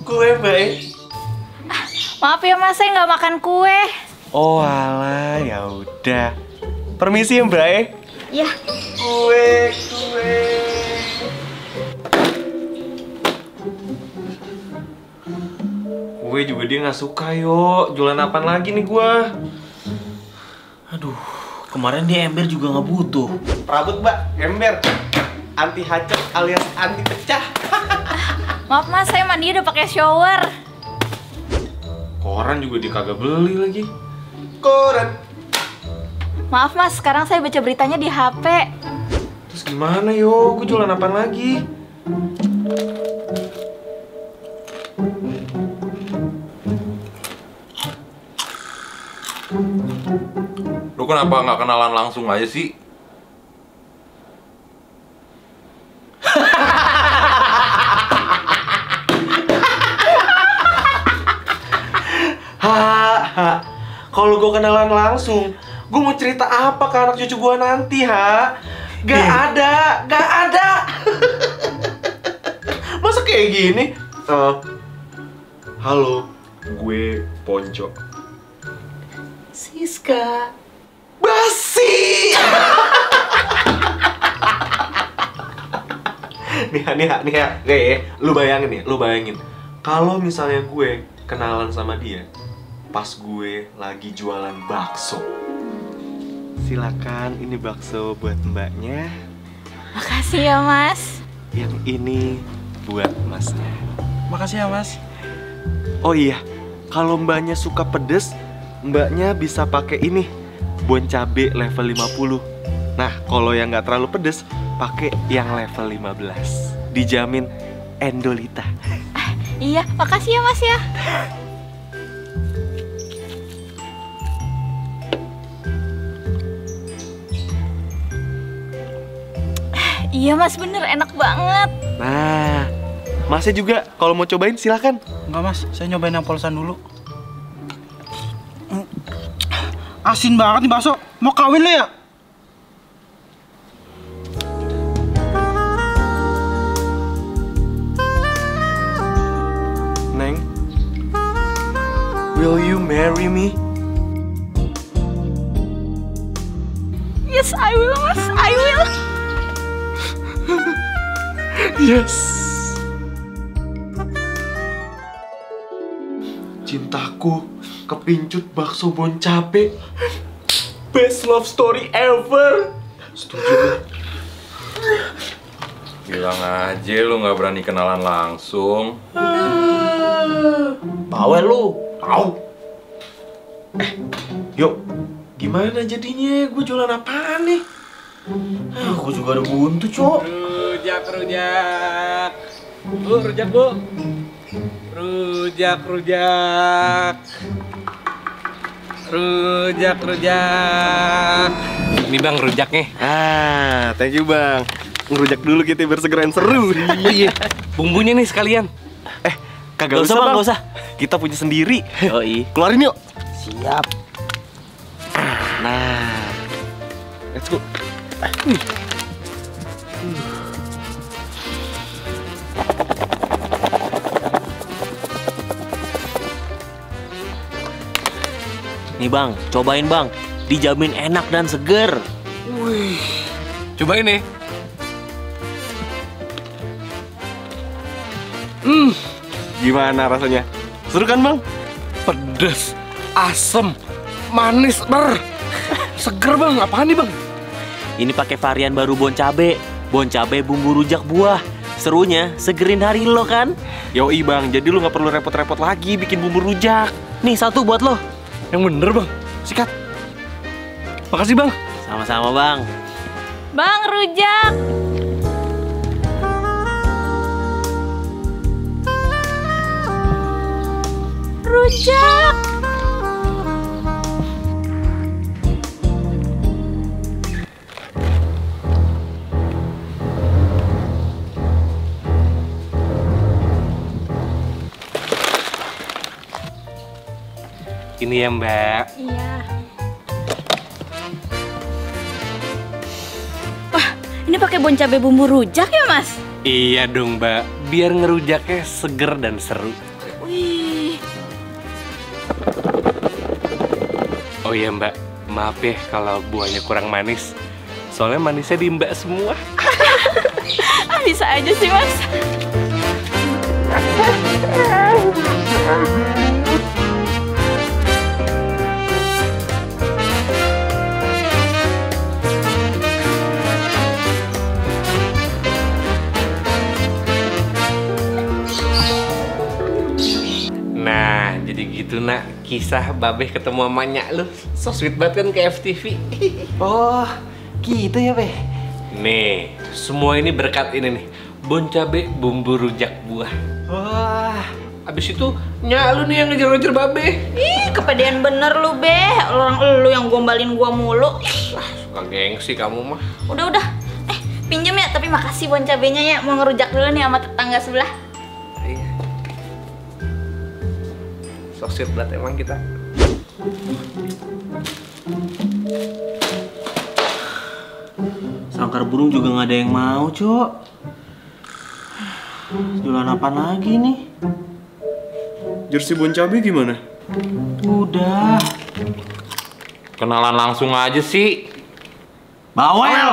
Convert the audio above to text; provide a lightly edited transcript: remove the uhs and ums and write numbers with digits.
Kue, Mbak. Maaf ya Mas, saya nggak makan kue. Oh alah, ya udah. Permisi ya Mbak. Ya. Kue. Kue juga dia nggak suka yo. Jualan apaan lagi nih gua? Aduh, kemarin dia ember juga nggak butuh. Prabut Mbak, ember. Anti hacet alias anti pecah. Maaf Mas, saya mandi udah pakai shower. Koran juga dia kagak beli lagi. Koran. Maaf Mas, sekarang saya baca beritanya di HP. Terus gimana yo? Gue jualan apaan lagi? Lu kenapa nggak kenalan langsung aja sih? Kalau gue kenalan langsung, gue mau cerita apa ke anak cucu gue nanti, Gak ada. Masa kayak gini? Halo, gue Ponco. Siska. Basi. nih, lu bayangin. Kalau misalnya gue kenalan sama dia pas gue lagi jualan bakso. Silakan, ini bakso buat mbaknya. Makasih ya Mas. Yang ini buat masnya. Makasih ya Mas. Oh iya, kalau mbaknya suka pedes, mbaknya bisa pakai ini, bon cabe level 50. Nah, kalau yang nggak terlalu pedes, pakai yang level 15. Dijamin endolita. Iya, makasih ya Mas ya. Iya Mas, bener enak banget. Nah, masnya juga kalau mau cobain silakan. Enggak Mas, saya nyobain yang polosan dulu. Asin banget nih bakso. Mau kawin lo ya? Neng, will you marry me? Yes, I will Mas, I will. Yes. Cintaku kepincut bakso bon cabe. Best love story ever. Setuju. Bilang aja lu nggak berani kenalan langsung. Bawel lu. Au. Yuk, gimana jadinya? Gue jualan apaan nih? Aku juga ada buntu, Cok. Rujak. Bu, rujak, Bu. Rujak. Ini Bang rujaknya. Thank you Bang. Ngerujak dulu kita biar segera seru. Iya. Bumbunya nih sekalian. Kagak usah Bang, gak usah. Kita punya sendiri. Oh iya. Keluarin yuk. Siap. Nah, let's go. Nih Bang, cobain Bang. Dijamin enak dan seger. Wih. Cobain nih. Gimana rasanya? Seru kan Bang? Pedes, asem, manis, seger Bang. Apaan nih Bang? Ini pakai varian baru bon cabe. Bon cabe bumbu rujak buah. Serunya segerin hari lo kan? Yoi Bang, jadi lu gak perlu repot-repot lagi bikin bumbu rujak. Nih satu buat lo. Yang bener Bang. Sikat. Makasih Bang. Sama-sama Bang. Bang, rujak. Rujak. Ini ya Mbak. Iya. Wah, ini pakai bon cabe bumbu rujak ya Mas? Iya dong Mbak, biar ngerujaknya seger dan seru. Wih. Oh iya Mbak, maaf ya kalau buahnya kurang manis. Soalnya manisnya di Mbak semua. Bisa aja sih Mas. Nah, jadi gitu nak, kisah Babeh ketemu sama Nyak lu. So sweet banget kan ke FTV. Oh, gitu ya, Beh? Nih, semua ini berkat ini nih, bon cabe bumbu rujak buah. Wah, Abis itu Nyak lu nih yang ngejar-ngejar Babeh. Ih, kepedean bener lu, Beh. Orang lu yang gombalin gua mulu. Ah, suka gengsi kamu mah. Udah. Pinjem ya, tapi makasih bon cabenya ya. Mau ngerujak dulu nih sama tetangga sebelah. Iya. So sweet banget emang kita. Sangkar burung juga nggak ada yang mau, Cuk. Jualan apa lagi nih? Jersey bon cabe gimana? Udah. Kenalan langsung aja sih. Bawel!